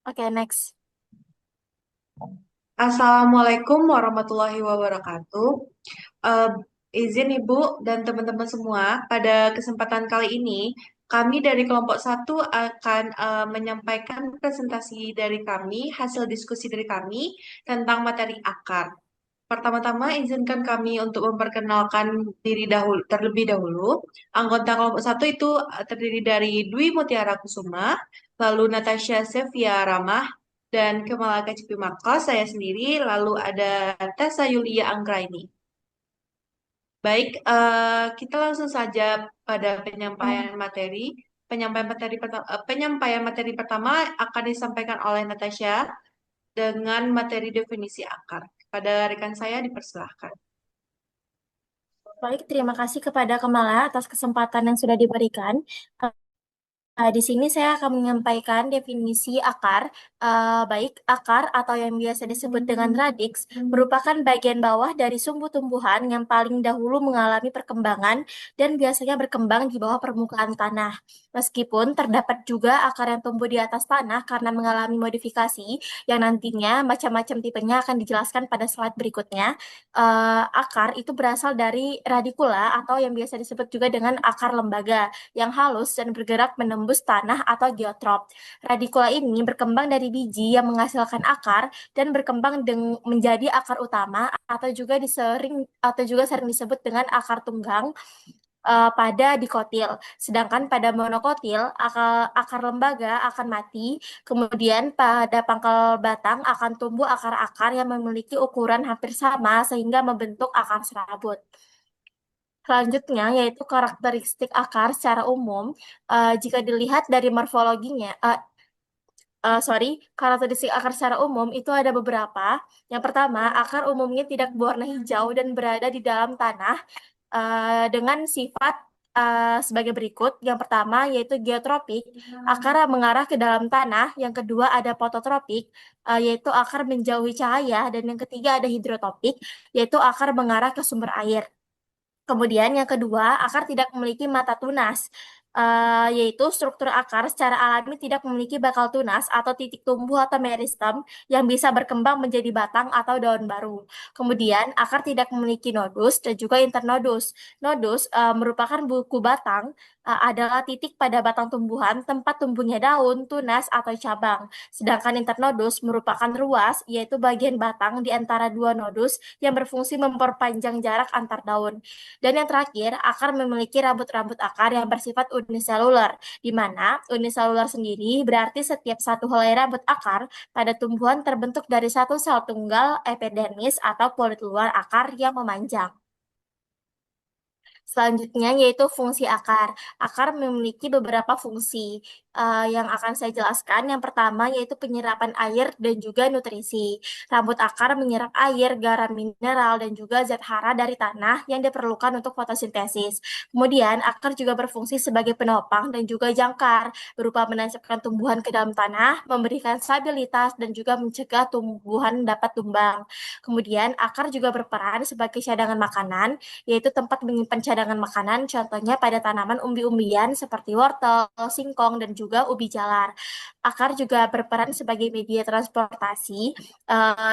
Oke, next. Assalamualaikum warahmatullahi wabarakatuh. Eh, izin Ibu dan teman-teman semua, pada kesempatan kali ini kami dari kelompok satu akan menyampaikan presentasi dari kami, hasil diskusi dari kami tentang materi akar. Pertama-tama izinkan kami untuk memperkenalkan diri terlebih dahulu. Anggota kelompok satu itu terdiri dari Dwi Mutiara Kusuma, lalu Natasha Sevia Ramah, dan Kemalaka Cipimaka, saya sendiri, lalu ada Tessa Yulia Anggraini. Baik, kita langsung saja pada penyampaian materi. Penyampaian materi pertama akan disampaikan oleh Natasha dengan materi definisi akar. Pada rekan saya dipersilahkan. Baik, terima kasih kepada Kamala atas kesempatan yang sudah diberikan. Di sini saya akan menyampaikan definisi akar. Baik, akar atau yang biasa disebut dengan radix merupakan bagian bawah dari sumbu tumbuhan yang paling dahulu mengalami perkembangan dan biasanya berkembang di bawah permukaan tanah. Meskipun terdapat juga akar yang tumbuh di atas tanah karena mengalami modifikasi yang nantinya macam-macam tipenya akan dijelaskan pada slide berikutnya. Akar itu berasal dari radikula atau yang biasa disebut juga dengan akar lembaga yang halus dan bergerak menembus tanah atau geotrop. Radikula ini berkembang dari biji yang menghasilkan akar dan berkembang menjadi akar utama atau juga sering disebut dengan akar tunggang pada dikotil. Sedangkan pada monokotil akar lembaga akan mati, kemudian pada pangkal batang akan tumbuh akar-akar yang memiliki ukuran hampir sama sehingga membentuk akar serabut. Selanjutnya yaitu karakteristik akar secara umum. Jika dilihat dari morfologinya, sorry, karakteristik akar secara umum itu ada beberapa. Yang pertama, akar umumnya tidak berwarna hijau dan berada di dalam tanah dengan sifat sebagai berikut. Yang pertama yaitu geotropik, akar mengarah ke dalam tanah. Yang kedua ada fototropik, yaitu akar menjauhi cahaya. Dan yang ketiga ada hidrotopik, yaitu akar mengarah ke sumber air. Kemudian yang kedua, akar tidak memiliki mata tunas, yaitu struktur akar secara alami tidak memiliki bakal tunas atau titik tumbuh atau meristem yang bisa berkembang menjadi batang atau daun baru. Kemudian akar tidak memiliki nodus dan juga internodus. Nodus merupakan buku batang, adalah titik pada batang tumbuhan tempat tumbuhnya daun, tunas, atau cabang. Sedangkan internodus merupakan ruas, yaitu bagian batang di antara dua nodus yang berfungsi memperpanjang jarak antar daun. Dan yang terakhir, akar memiliki rambut-rambut akar yang bersifat uniseluler, di mana uniseluler sendiri berarti setiap satu helai rambut akar pada tumbuhan terbentuk dari satu sel tunggal epidermis atau kulit luar akar yang memanjang. Selanjutnya yaitu fungsi akar. Akar memiliki beberapa fungsi yang akan saya jelaskan. Yang pertama yaitu penyerapan air dan juga nutrisi. Rambut akar menyerap air, garam mineral, dan juga zat hara dari tanah yang diperlukan untuk fotosintesis. Kemudian akar juga berfungsi sebagai penopang dan juga jangkar, berupa menancapkan tumbuhan ke dalam tanah, memberikan stabilitas, dan juga mencegah tumbuhan dapat tumbang. Kemudian akar juga berperan sebagai cadangan makanan, yaitu tempat menyimpan cadangan makanan, contohnya pada tanaman umbi-umbian seperti wortel, singkong, dan juga ubi jalar. Akar juga berperan sebagai media transportasi,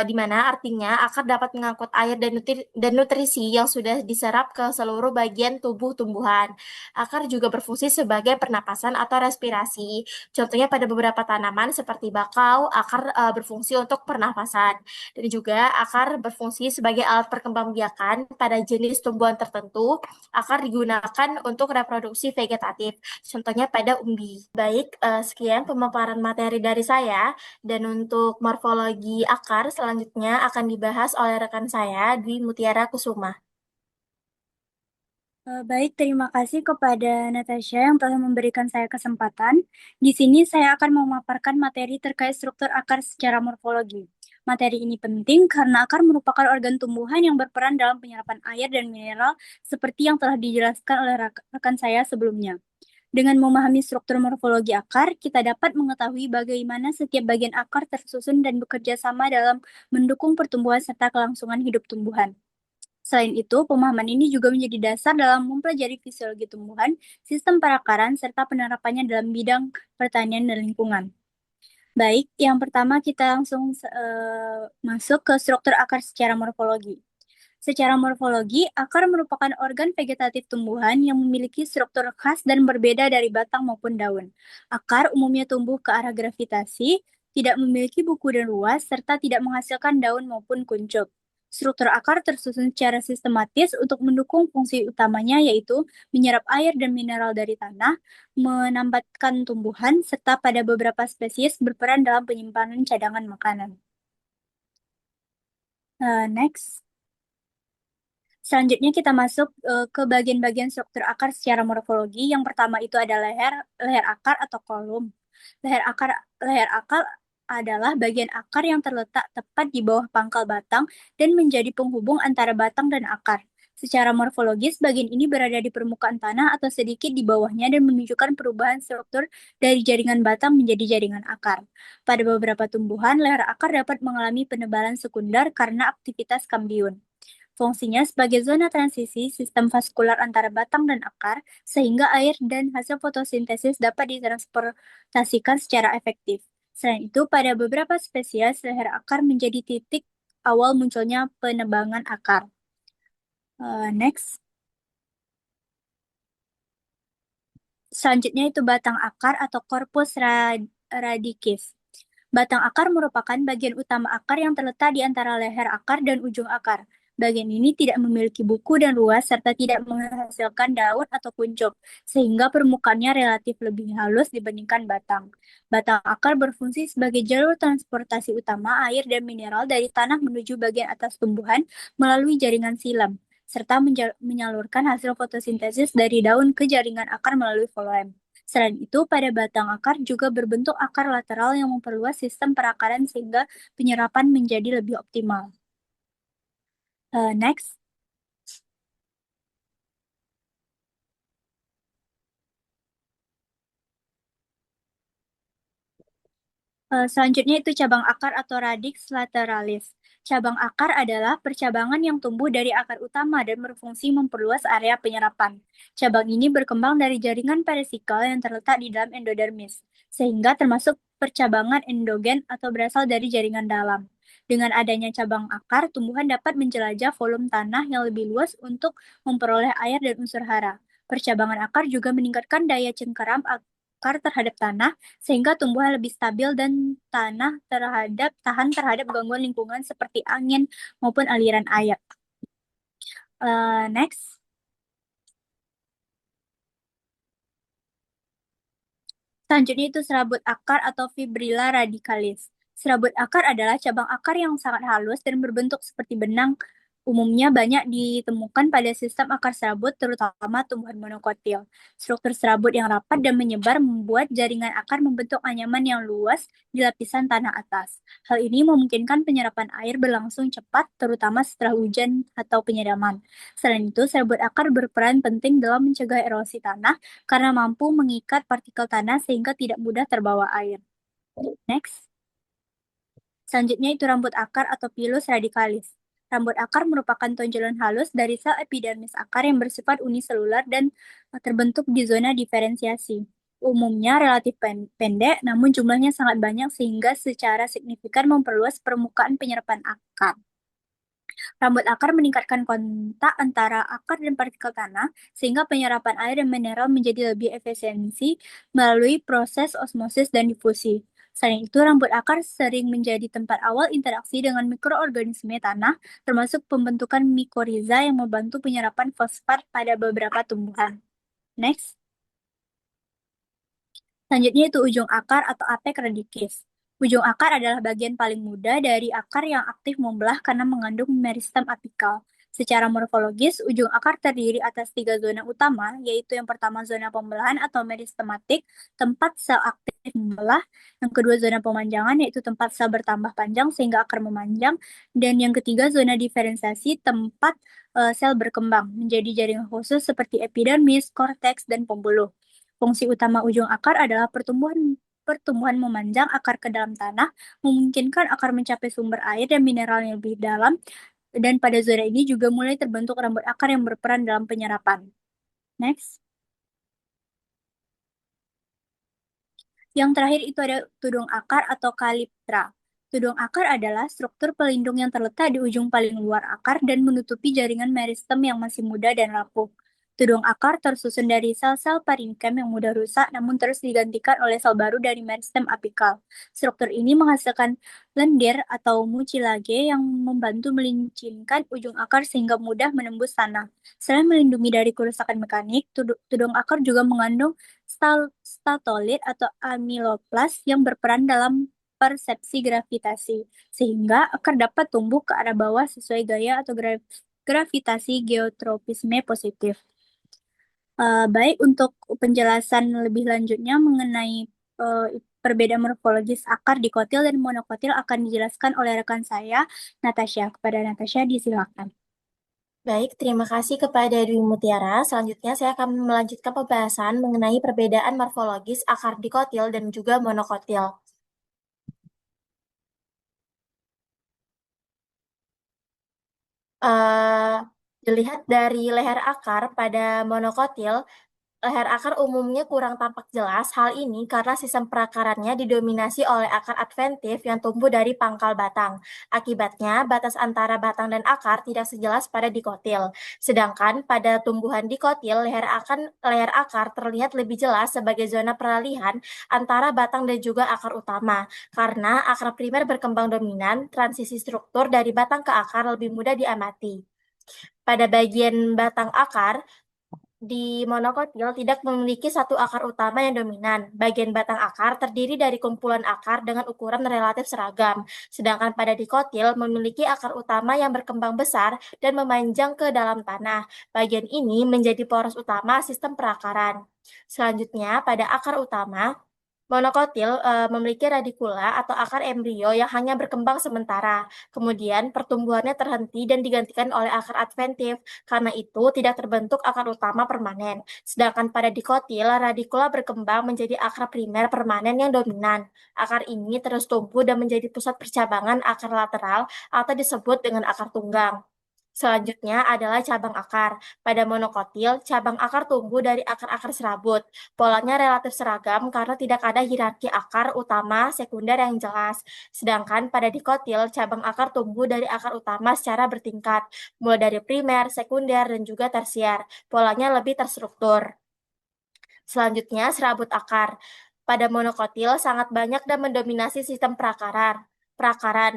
di mana artinya akar dapat mengangkut air dan nutrisi yang sudah diserap ke seluruh bagian tubuh tumbuhan. Akar juga berfungsi sebagai pernapasan atau respirasi. Contohnya pada beberapa tanaman seperti bakau, akar berfungsi untuk pernapasan. Dan juga akar berfungsi sebagai alat perkembangbiakan pada jenis tumbuhan tertentu. Akar digunakan untuk reproduksi vegetatif, contohnya pada umbi. Baik, sekian pemaparan materi dari saya. Dan untuk morfologi akar selanjutnya akan dibahas oleh rekan saya, Dwi Mutiara Kusuma. Baik, terima kasih kepada Natasha yang telah memberikan saya kesempatan. Di sini saya akan memaparkan materi terkait struktur akar secara morfologi. Materi ini penting karena akar merupakan organ tumbuhan yang berperan dalam penyerapan air dan mineral seperti yang telah dijelaskan oleh rekan saya sebelumnya. Dengan memahami struktur morfologi akar, kita dapat mengetahui bagaimana setiap bagian akar tersusun dan bekerja sama dalam mendukung pertumbuhan serta kelangsungan hidup tumbuhan. Selain itu, pemahaman ini juga menjadi dasar dalam mempelajari fisiologi tumbuhan, sistem perakaran, serta penerapannya dalam bidang pertanian dan lingkungan. Baik, yang pertama kita langsung masuk ke struktur akar secara morfologi. Secara morfologi, akar merupakan organ vegetatif tumbuhan yang memiliki struktur khas dan berbeda dari batang maupun daun. Akar umumnya tumbuh ke arah gravitasi, tidak memiliki buku dan ruas, serta tidak menghasilkan daun maupun kuncup. Struktur akar tersusun secara sistematis untuk mendukung fungsi utamanya yaitu menyerap air dan mineral dari tanah, menambatkan tumbuhan, serta pada beberapa spesies berperan dalam penyimpanan cadangan makanan. Next. Selanjutnya kita masuk ke bagian-bagian struktur akar secara morfologi. Yang pertama itu ada leher, leher akar atau kolom. Leher akar, leher akar adalah bagian akar yang terletak tepat di bawah pangkal batang dan menjadi penghubung antara batang dan akar. Secara morfologis, bagian ini berada di permukaan tanah atau sedikit di bawahnya dan menunjukkan perubahan struktur dari jaringan batang menjadi jaringan akar. Pada beberapa tumbuhan, leher akar dapat mengalami penebalan sekunder karena aktivitas kambiun. Fungsinya sebagai zona transisi sistem vaskular antara batang dan akar, sehingga air dan hasil fotosintesis dapat ditransportasikan secara efektif. Selain itu, pada beberapa spesies, leher akar menjadi titik awal munculnya penebangan akar. Next. Selanjutnya itu batang akar atau corpus radicus. Batang akar merupakan bagian utama akar yang terletak di antara leher akar dan ujung akar. Bagian ini tidak memiliki buku dan ruas serta tidak menghasilkan daun atau kuncup, sehingga permukaannya relatif lebih halus dibandingkan batang. Batang akar berfungsi sebagai jalur transportasi utama air dan mineral dari tanah menuju bagian atas tumbuhan melalui jaringan silam, serta menyalurkan hasil fotosintesis dari daun ke jaringan akar melalui floem. Selain itu, pada batang akar juga berbentuk akar lateral yang memperluas sistem perakaran sehingga penyerapan menjadi lebih optimal. Next. Selanjutnya itu cabang akar atau radix lateralis. Cabang akar adalah percabangan yang tumbuh dari akar utama dan berfungsi memperluas area penyerapan. Cabang ini berkembang dari jaringan perisikal yang terletak di dalam endodermis, sehingga termasuk percabangan endogen atau berasal dari jaringan dalam. Dengan adanya cabang akar, tumbuhan dapat menjelajah volume tanah yang lebih luas untuk memperoleh air dan unsur hara. Percabangan akar juga meningkatkan daya cengkeram akar terhadap tanah sehingga tumbuhan lebih stabil dan tanah tahan terhadap gangguan lingkungan seperti angin maupun aliran air. Next. Selanjutnya itu serabut akar atau fibrilla radicalis. Serabut akar adalah cabang akar yang sangat halus dan berbentuk seperti benang. Umumnya banyak ditemukan pada sistem akar serabut, terutama tumbuhan monokotil. Struktur serabut yang rapat dan menyebar membuat jaringan akar membentuk anyaman yang luas di lapisan tanah atas. Hal ini memungkinkan penyerapan air berlangsung cepat, terutama setelah hujan atau penyiraman. Selain itu, serabut akar berperan penting dalam mencegah erosi tanah karena mampu mengikat partikel tanah sehingga tidak mudah terbawa air. Next. Selanjutnya itu rambut akar atau pilus radicalis. Rambut akar merupakan tonjolan halus dari sel epidermis akar yang bersifat uniselular dan terbentuk di zona diferensiasi. Umumnya relatif pendek, namun jumlahnya sangat banyak sehingga secara signifikan memperluas permukaan penyerapan akar. Rambut akar meningkatkan kontak antara akar dan partikel tanah, sehingga penyerapan air dan mineral menjadi lebih efisiensi melalui proses osmosis dan difusi. Selain itu, rambut akar sering menjadi tempat awal interaksi dengan mikroorganisme tanah, termasuk pembentukan mikoriza yang membantu penyerapan fosfat pada beberapa tumbuhan. Next. Selanjutnya itu ujung akar atau apex radicus. Ujung akar adalah bagian paling muda dari akar yang aktif membelah karena mengandung meristem apikal. Secara morfologis, ujung akar terdiri atas 3 zona utama, yaitu yang pertama zona pembelahan atau meristematik, tempat sel aktif membelah. Yang kedua zona pemanjangan, yaitu tempat sel bertambah panjang sehingga akar memanjang. Dan yang ketiga zona diferensiasi, tempat sel berkembang menjadi jaringan khusus seperti epidermis, korteks, dan pembuluh. Fungsi utama ujung akar adalah pertumbuhan memanjang akar ke dalam tanah, memungkinkan akar mencapai sumber air dan mineral yang lebih dalam, dan pada zona ini juga mulai terbentuk rambut akar yang berperan dalam penyerapan. Next. Yang terakhir itu ada tudung akar atau kaliptra. Tudung akar adalah struktur pelindung yang terletak di ujung paling luar akar dan menutupi jaringan meristem yang masih muda dan rapuh. Tudung akar tersusun dari sel-sel parenkim yang mudah rusak namun terus digantikan oleh sel baru dari meristem apikal. Struktur ini menghasilkan lendir atau mucilage yang membantu melincinkan ujung akar sehingga mudah menembus tanah. Selain melindungi dari kerusakan mekanik, tudung akar juga mengandung statolit atau amiloplas yang berperan dalam persepsi gravitasi, sehingga akar dapat tumbuh ke arah bawah sesuai gaya atau gravitasi geotropisme positif. Baik, untuk penjelasan lebih lanjutnya mengenai eh, perbedaan morfologis akar dikotil dan monokotil akan dijelaskan oleh rekan saya, Natasha. Kepada Natasha, disilakan. Baik, terima kasih kepada Dwi Mutiara. Selanjutnya saya akan melanjutkan pembahasan mengenai perbedaan morfologis akar dikotil dan juga monokotil. eh Dilihat dari leher akar pada monokotil, leher akar umumnya kurang tampak jelas. Hal ini karena sistem perakarannya didominasi oleh akar adventif yang tumbuh dari pangkal batang. Akibatnya, batas antara batang dan akar tidak sejelas pada dikotil. Sedangkan pada tumbuhan dikotil, leher akar terlihat lebih jelas sebagai zona peralihan antara batang dan juga akar utama. Karena akar primer berkembang dominan, transisi struktur dari batang ke akar lebih mudah diamati. Pada bagian batang akar, di monokotil tidak memiliki satu akar utama yang dominan. Bagian batang akar terdiri dari kumpulan akar dengan ukuran relatif seragam, sedangkan pada dikotil memiliki akar utama yang berkembang besar dan memanjang ke dalam tanah. Bagian ini menjadi poros utama sistem perakaran. Selanjutnya, pada akar utama, monokotil memiliki radikula atau akar embrio yang hanya berkembang sementara. Kemudian pertumbuhannya terhenti dan digantikan oleh akar adventif. Karena itu tidak terbentuk akar utama permanen. Sedangkan pada dikotil, radikula berkembang menjadi akar primer permanen yang dominan. Akar ini terus tumbuh dan menjadi pusat percabangan akar lateral atau disebut dengan akar tunggang. Selanjutnya adalah cabang akar. Pada monokotil, cabang akar tumbuh dari akar-akar serabut. Polanya relatif seragam karena tidak ada hierarki akar utama sekunder yang jelas. Sedangkan pada dikotil, cabang akar tumbuh dari akar utama secara bertingkat, mulai dari primer, sekunder, dan juga tersier. Polanya lebih terstruktur. Selanjutnya, serabut akar. Pada monokotil sangat banyak dan mendominasi sistem perakaran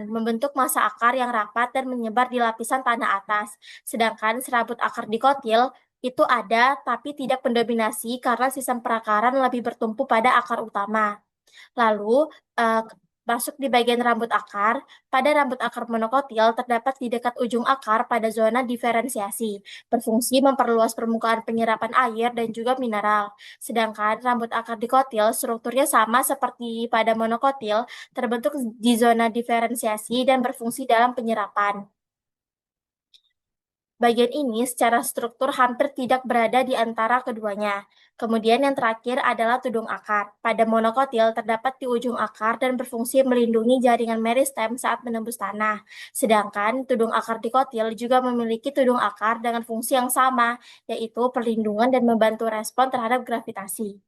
membentuk massa akar yang rapat dan menyebar di lapisan tanah atas. Sedangkan serabut akar dikotil itu ada tapi tidak mendominasi karena sistem perakaran lebih bertumpu pada akar utama. Lalu eh, masuk di bagian rambut akar. Pada rambut akar monokotil terdapat di dekat ujung akar pada zona diferensiasi, berfungsi memperluas permukaan penyerapan air dan juga mineral. Sedangkan rambut akar dikotil strukturnya sama seperti pada monokotil, terbentuk di zona diferensiasi dan berfungsi dalam penyerapan. Bagian ini secara struktur hampir tidak berada di antara keduanya. Kemudian yang terakhir adalah tudung akar. Pada monokotil terdapat di ujung akar dan berfungsi melindungi jaringan meristem saat menembus tanah. Sedangkan tudung akar dikotil juga memiliki tudung akar dengan fungsi yang sama, yaitu perlindungan dan membantu respon terhadap gravitasi.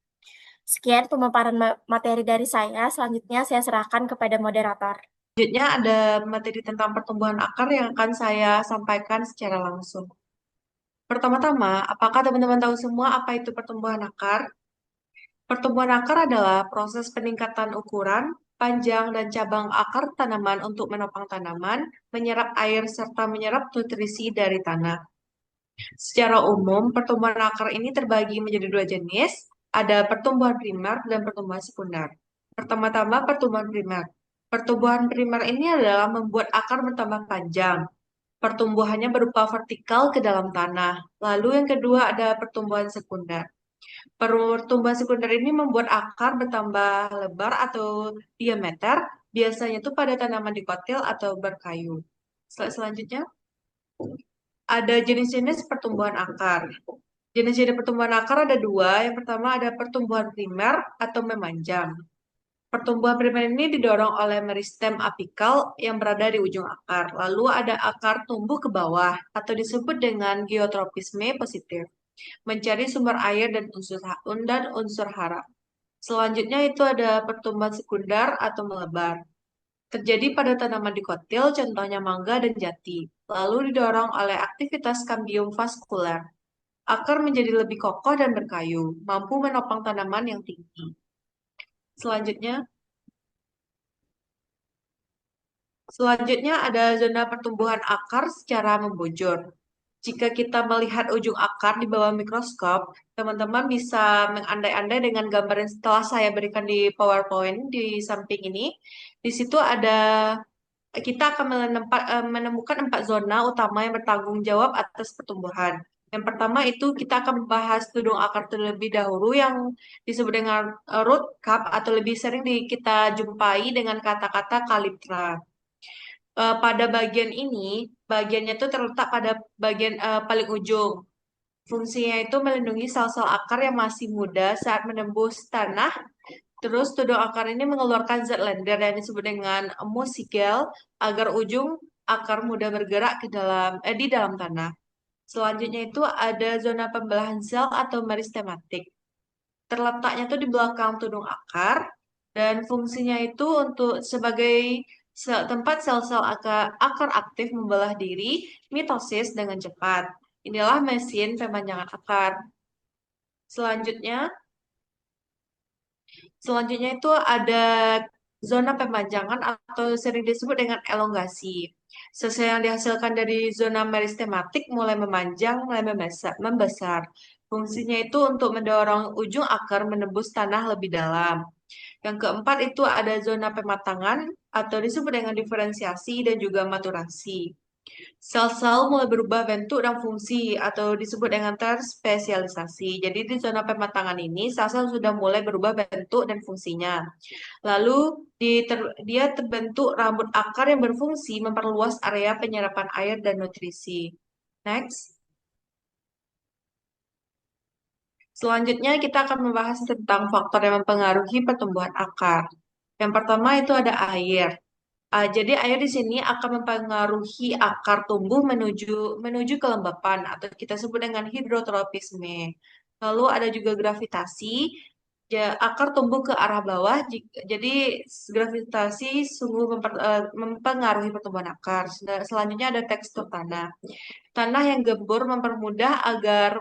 Sekian pemaparan materi dari saya. Selanjutnya saya serahkan kepada moderator. Selanjutnya ada materi tentang pertumbuhan akar yang akan saya sampaikan secara langsung. Pertama-tama, apakah teman-teman tahu semua apa itu pertumbuhan akar? Pertumbuhan akar adalah proses peningkatan ukuran, panjang, dan cabang akar tanaman untuk menopang tanaman, menyerap air, serta menyerap nutrisi dari tanah. Secara umum, pertumbuhan akar ini terbagi menjadi dua jenis, ada pertumbuhan primer dan pertumbuhan sekunder. Pertama-tama, pertumbuhan primer. Pertumbuhan primer ini adalah membuat akar bertambah panjang. Pertumbuhannya berupa vertikal ke dalam tanah. Lalu yang kedua ada pertumbuhan sekunder. Pertumbuhan sekunder ini membuat akar bertambah lebar atau diameter, biasanya itu pada tanaman dikotil atau berkayu. Selanjutnya, ada jenis-jenis pertumbuhan akar. Jenis-jenis pertumbuhan akar ada dua. Yang pertama ada pertumbuhan primer atau memanjang. Pertumbuhan primer ini didorong oleh meristem apikal yang berada di ujung akar. Lalu ada akar tumbuh ke bawah atau disebut dengan geotropisme positif, mencari sumber air dan unsur hara. Selanjutnya itu ada pertumbuhan sekunder atau melebar. Terjadi pada tanaman dikotil, contohnya mangga dan jati. Lalu didorong oleh aktivitas kambium vaskuler. Akar menjadi lebih kokoh dan berkayu, mampu menopang tanaman yang tinggi. Selanjutnya, selanjutnya ada zona pertumbuhan akar secara membujur. Jika kita melihat ujung akar di bawah mikroskop, teman-teman bisa mengandai-andai dengan gambar yang setelah saya berikan di PowerPoint di samping ini. Di situ ada kita akan menemukan 4 zona utama yang bertanggung jawab atas pertumbuhan. Yang pertama itu kita akan membahas tudung akar terlebih dahulu yang disebut dengan root cap atau lebih sering kita jumpai dengan kata-kata kaliptra. Pada bagian ini, bagiannya itu terletak pada bagian paling ujung. Fungsinya itu melindungi sel-sel akar yang masih muda saat menembus tanah. Terus tudung akar ini mengeluarkan zat lender yang disebut dengan mucigel agar ujung akar mudah bergerak di dalam tanah. Selanjutnya itu ada zona pembelahan sel atau meristematik. Terletaknya itu di belakang tudung akar dan fungsinya itu untuk sebagai tempat sel-sel akar aktif membelah diri, mitosis dengan cepat. Inilah mesin pemanjangan akar. Selanjutnya, selanjutnya itu ada zona pemanjangan atau sering disebut dengan elongasi. Sel yang dihasilkan dari zona meristematik mulai memanjang, mulai membesar. Fungsinya itu untuk mendorong ujung akar menembus tanah lebih dalam. Yang keempat itu ada zona pematangan atau disebut dengan diferensiasi dan juga maturasi. Sel-sel mulai berubah bentuk dan fungsi atau disebut dengan terspesialisasi. Jadi di zona pematangan ini sel-sel sudah mulai berubah bentuk dan fungsinya. Lalu dia terbentuk rambut akar yang berfungsi memperluas area penyerapan air dan nutrisi. Next. Selanjutnya kita akan membahas tentang faktor yang mempengaruhi pertumbuhan akar. Yang pertama itu ada air. Jadi air di sini akan mempengaruhi akar tumbuh menuju kelembapan atau kita sebut dengan hidrotropisme. Lalu ada juga gravitasi. Akar tumbuh ke arah bawah. Jadi gravitasi sungguh mempengaruhi pertumbuhan akar. Selanjutnya ada tekstur tanah. Tanah yang gembur mempermudah agar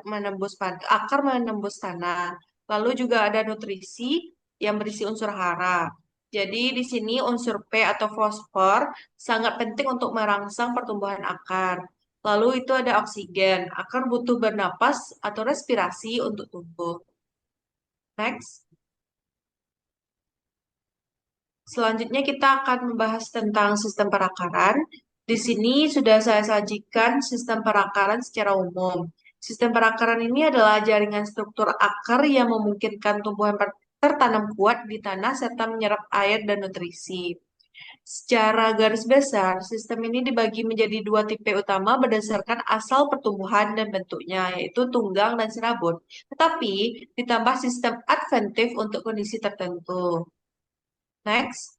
akar menembus tanah. Lalu juga ada nutrisi yang berisi unsur hara. Jadi di sini unsur P atau fosfor sangat penting untuk merangsang pertumbuhan akar. Lalu itu ada oksigen. Akar butuh bernapas atau respirasi untuk tumbuh. Next. Selanjutnya kita akan membahas tentang sistem perakaran. Di sini sudah saya sajikan sistem perakaran secara umum. Sistem perakaran ini adalah jaringan struktur akar yang memungkinkan tumbuhan tertanam kuat di tanah serta menyerap air dan nutrisi. Secara garis besar, sistem ini dibagi menjadi 2 tipe utama berdasarkan asal pertumbuhan dan bentuknya, yaitu tunggang dan serabut. Tetapi ditambah sistem adventif untuk kondisi tertentu. Next.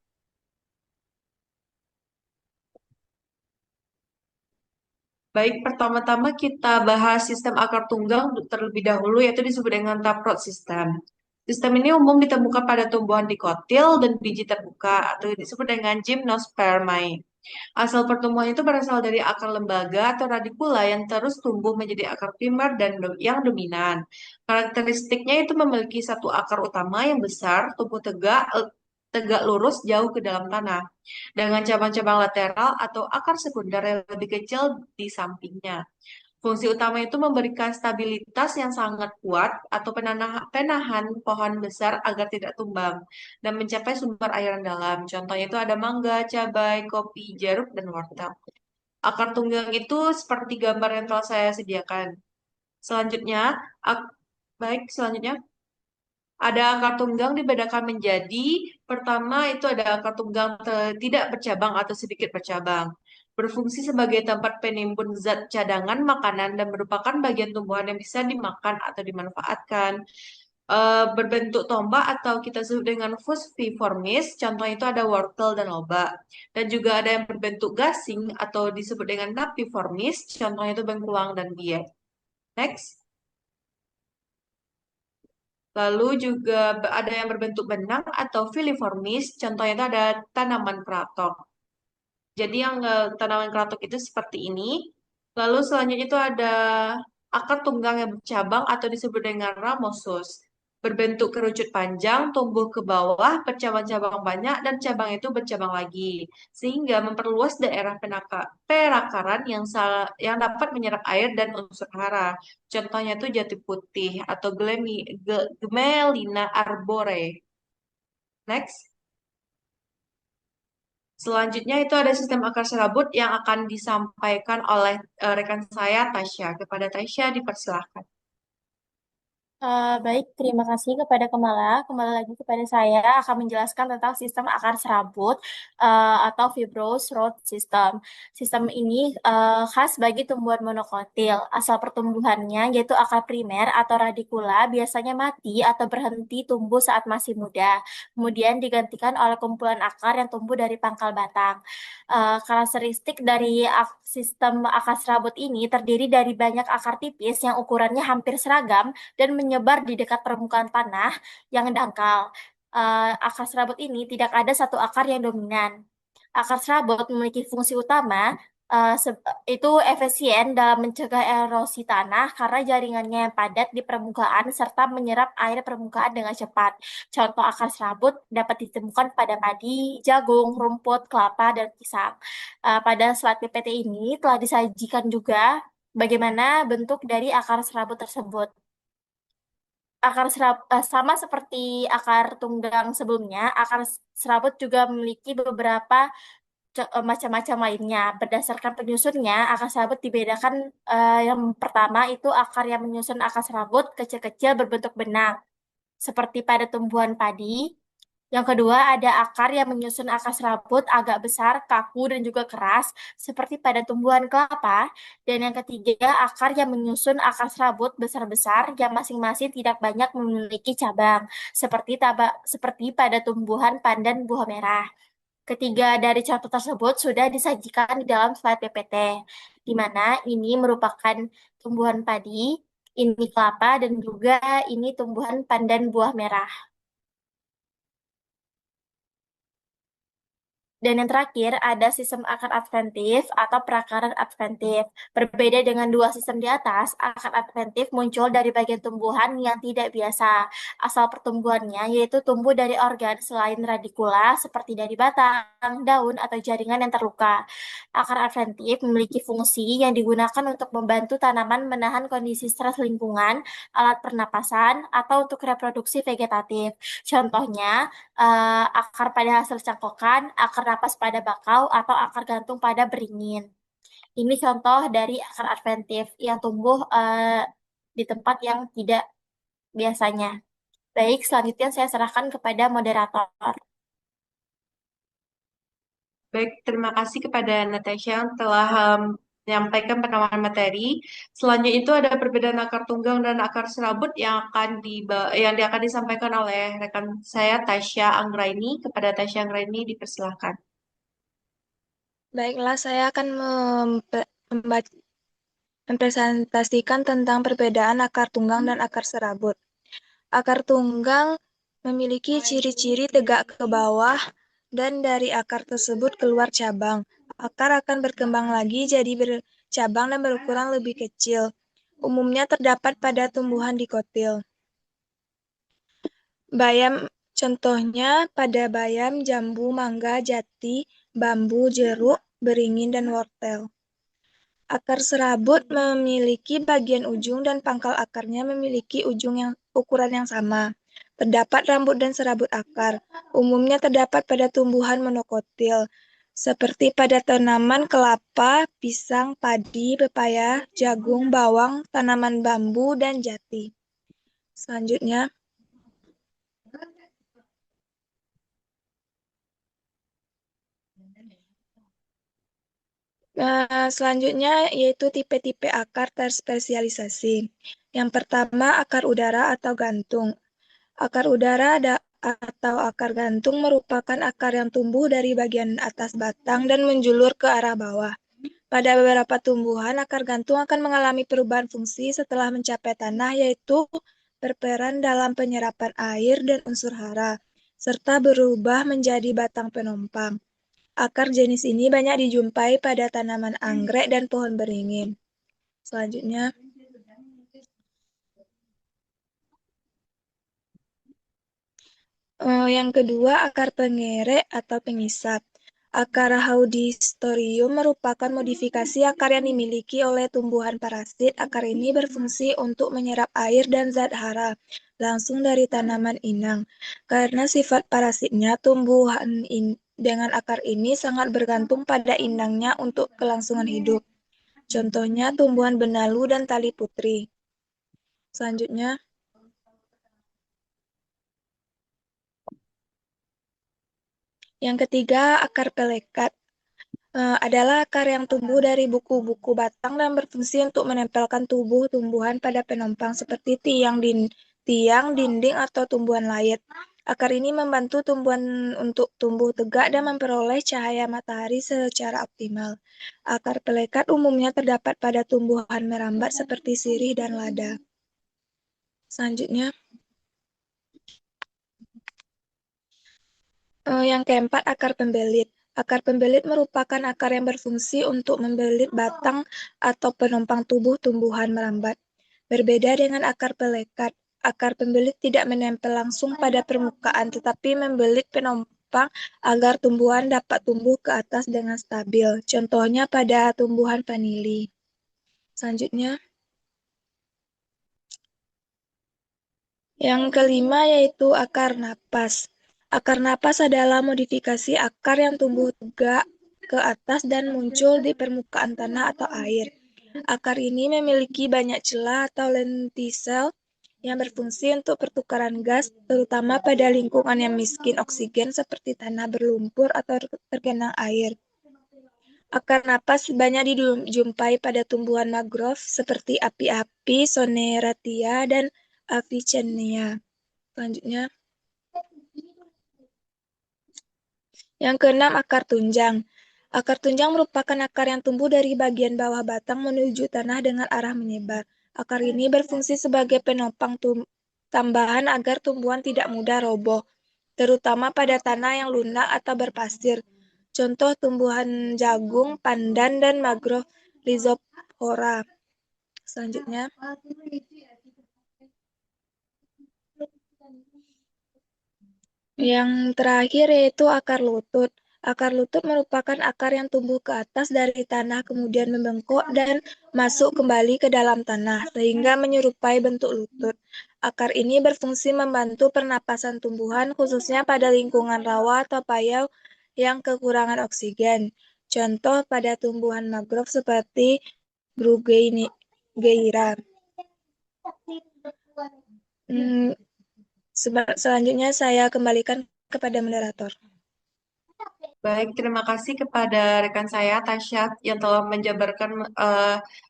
Baik, pertama-tama kita bahas sistem akar tunggang terlebih dahulu, yaitu disebut dengan taproot system. Sistem ini umum ditemukan pada tumbuhan dikotil dan biji terbuka, atau disebut dengan gymnospermae. Asal pertumbuhan itu berasal dari akar lembaga atau radikula yang terus tumbuh menjadi akar primer dan yang dominan. Karakteristiknya itu memiliki satu akar utama yang besar, tumbuh tegak lurus jauh ke dalam tanah, dengan cabang-cabang lateral atau akar sekunder yang lebih kecil di sampingnya. Fungsi utama itu memberikan stabilitas yang sangat kuat atau penahan pohon besar agar tidak tumbang dan mencapai sumber air yang dalam. Contohnya itu ada mangga, cabai, kopi, jeruk, dan wortel. Akar tunggang itu seperti gambar yang telah saya sediakan. Selanjutnya, selanjutnya ada akar tunggang dibedakan menjadi, pertama itu ada akar tunggang tidak bercabang atau sedikit bercabang. Berfungsi sebagai tempat penimbun zat cadangan makanan dan merupakan bagian tumbuhan yang bisa dimakan atau dimanfaatkan. Berbentuk tombak atau kita sebut dengan fusiformis, contohnya itu ada wortel dan lobak. Dan juga ada yang berbentuk gasing atau disebut dengan napiformis, contohnya itu bengkuang dan biak. Next. Lalu juga ada yang berbentuk benang atau filiformis, contohnya itu ada tanaman keratok. Jadi yang tanaman keratok itu seperti ini. Lalu selanjutnya itu ada akar tunggang yang bercabang atau disebut dengan ramosus. Berbentuk kerucut panjang, tumbuh ke bawah, bercabang-cabang banyak, dan cabang itu bercabang lagi. Sehingga memperluas daerah perakaran yang dapat menyerap air dan unsur hara. Contohnya itu jati putih atau Gmelina arbore. Next. Selanjutnya itu ada sistem akar serabut yang akan disampaikan oleh rekan saya Tasya. Kepada Tasya dipersilahkan. Baik, terima kasih kepada Kemala. Kembali lagi kepada saya akan menjelaskan tentang sistem akar serabut atau fibrous root system. Sistem ini khas bagi tumbuhan monokotil. Asal pertumbuhannya yaitu akar primer atau radikula biasanya mati atau berhenti tumbuh saat masih muda. Kemudian digantikan oleh kumpulan akar yang tumbuh dari pangkal batang. Karakteristik dari sistem akar serabut ini terdiri dari banyak akar tipis yang ukurannya hampir seragam dan menyebar di dekat permukaan tanah yang dangkal. Akar serabut ini tidak ada satu akar yang dominan. Akar serabut memiliki fungsi utama itu efisien dalam mencegah erosi tanah karena jaringannya yang padat di permukaan serta menyerap air permukaan dengan cepat. Contoh akar serabut dapat ditemukan pada padi, jagung, rumput, kelapa, dan pisang. Pada slide PPT ini telah disajikan juga bagaimana bentuk dari akar serabut tersebut. Sama seperti akar tunggang sebelumnya, akar serabut juga memiliki beberapa macam-macam lainnya. Berdasarkan penyusunnya, akar serabut dibedakan yang pertama itu akar yang menyusun akar serabut kecil-kecil berbentuk benang, seperti pada tumbuhan padi. Yang kedua, ada akar yang menyusun akar serabut agak besar, kaku, dan juga keras, seperti pada tumbuhan kelapa. Dan yang ketiga, akar yang menyusun akar serabut besar-besar yang masing-masing tidak banyak memiliki cabang, seperti pada tumbuhan pandan buah merah. Ketiga dari contoh tersebut sudah disajikan di dalam slide PPT, di mana ini merupakan tumbuhan padi, ini kelapa, dan juga ini tumbuhan pandan buah merah. Dan yang terakhir ada sistem akar adventif atau perakaran adventif. Berbeda dengan dua sistem di atas, akar adventif muncul dari bagian tumbuhan yang tidak biasa. Asal pertumbuhannya yaitu tumbuh dari organ selain radikula seperti dari batang, daun, atau jaringan yang terluka. Akar adventif memiliki fungsi yang digunakan untuk membantu tanaman menahan kondisi stres lingkungan, alat pernapasan, atau untuk reproduksi vegetatif. Contohnya, akar pada hasil cangkokan, akar napas pada bakau, atau akar gantung pada beringin. Ini contoh dari akar adventif yang tumbuh di tempat yang tidak biasanya. Baik, selanjutnya saya serahkan kepada moderator. Baik, terima kasih kepada Natasha yang telah menyampaikan penamaan materi. Selanjutnya itu ada perbedaan akar tunggang dan akar serabut yang akan disampaikan oleh rekan saya Tasya Anggraini. Kepada Tasya Anggraini dipersilahkan. Baiklah, saya akan mempresentasikan tentang perbedaan akar tunggang dan akar serabut. Akar tunggang memiliki ciri-ciri tegak ke bawah dan dari akar tersebut keluar cabang. Akar akan berkembang lagi jadi bercabang dan berukuran lebih kecil. Umumnya terdapat pada tumbuhan dikotil. Bayam contohnya pada bayam, jambu, mangga, jati, bambu, jeruk, beringin, dan wortel. Akar serabut memiliki bagian ujung dan pangkal akarnya memiliki ukuran yang sama. Terdapat rambut dan serabut akar. Umumnya terdapat pada tumbuhan monokotil, seperti pada tanaman kelapa, pisang, padi, pepaya, jagung, bawang, tanaman bambu, dan jati. Selanjutnya, yaitu tipe-tipe akar terspesialisasi. Yang pertama, akar udara atau gantung. Akar udara atau akar gantung merupakan akar yang tumbuh dari bagian atas batang dan menjulur ke arah bawah. Pada beberapa tumbuhan, akar gantung akan mengalami perubahan fungsi setelah mencapai tanah, yaitu berperan dalam penyerapan air dan unsur hara, serta berubah menjadi batang penopang. Akar jenis ini banyak dijumpai pada tanaman anggrek dan pohon beringin. Selanjutnya, yang kedua, akar pengerek atau pengisap. Akar Haudistorium merupakan modifikasi akar yang dimiliki oleh tumbuhan parasit. Akar ini berfungsi untuk menyerap air dan zat hara langsung dari tanaman inang. Karena sifat parasitnya, tumbuhan dengan akar ini sangat bergantung pada inangnya untuk kelangsungan hidup. Contohnya tumbuhan benalu dan tali putri. Selanjutnya, yang ketiga, akar pelekat. Adalah akar yang tumbuh dari buku-buku batang dan berfungsi untuk menempelkan tubuh tumbuhan pada penopang seperti tiang, dinding, atau tumbuhan lain. Akar ini membantu tumbuhan untuk tumbuh tegak dan memperoleh cahaya matahari secara optimal. Akar pelekat umumnya terdapat pada tumbuhan merambat seperti sirih dan lada. Selanjutnya, yang keempat, akar pembelit. Akar pembelit merupakan akar yang berfungsi untuk membelit batang atau penopang tubuh tumbuhan merambat. Berbeda dengan akar pelekat, akar pembelit tidak menempel langsung pada permukaan, tetapi membelit penopang agar tumbuhan dapat tumbuh ke atas dengan stabil. Contohnya pada tumbuhan vanili. Selanjutnya, yang kelima yaitu akar napas. Akar napas adalah modifikasi akar yang tumbuh tegak ke atas dan muncul di permukaan tanah atau air. Akar ini memiliki banyak celah atau lentisel yang berfungsi untuk pertukaran gas, terutama pada lingkungan yang miskin oksigen seperti tanah berlumpur atau tergenang air. Akar napas banyak dijumpai pada tumbuhan mangrove seperti api-api, Soneratia, dan Avicennia. Selanjutnya, yang keenam, akar tunjang. Akar tunjang merupakan akar yang tumbuh dari bagian bawah batang menuju tanah dengan arah menyebar. Akar ini berfungsi sebagai penopang tambahan agar tumbuhan tidak mudah roboh, terutama pada tanah yang lunak atau berpasir. Contoh tumbuhan jagung, pandan, dan mangrove rhizophora. Selanjutnya, yang terakhir yaitu akar lutut. Akar lutut merupakan akar yang tumbuh ke atas dari tanah kemudian membengkok dan masuk kembali ke dalam tanah sehingga menyerupai bentuk lutut. Akar ini berfungsi membantu pernapasan tumbuhan khususnya pada lingkungan rawa atau payau yang kekurangan oksigen. Contoh pada tumbuhan mangrove seperti Bruguiera. Selanjutnya saya kembalikan kepada moderator. Baik, terima kasih kepada rekan saya, Tasya, yang telah menjabarkan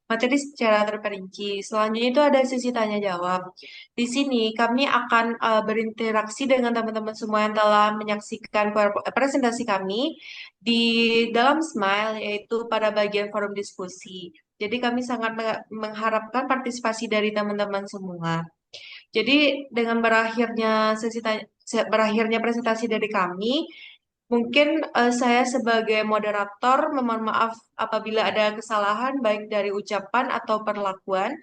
materi secara terperinci. Selanjutnya itu ada sesi tanya jawab. Di sini kami akan berinteraksi dengan teman-teman semua yang telah menyaksikan presentasi kami di dalam Smile, yaitu pada bagian forum diskusi. Jadi kami sangat mengharapkan partisipasi dari teman-teman semua. Jadi dengan berakhirnya presentasi dari kami, mungkin saya sebagai moderator memohon maaf apabila ada kesalahan baik dari ucapan atau perlakuan.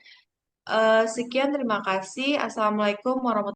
Sekian, terima kasih. Assalamualaikum warahmatullahi wabarakatuh.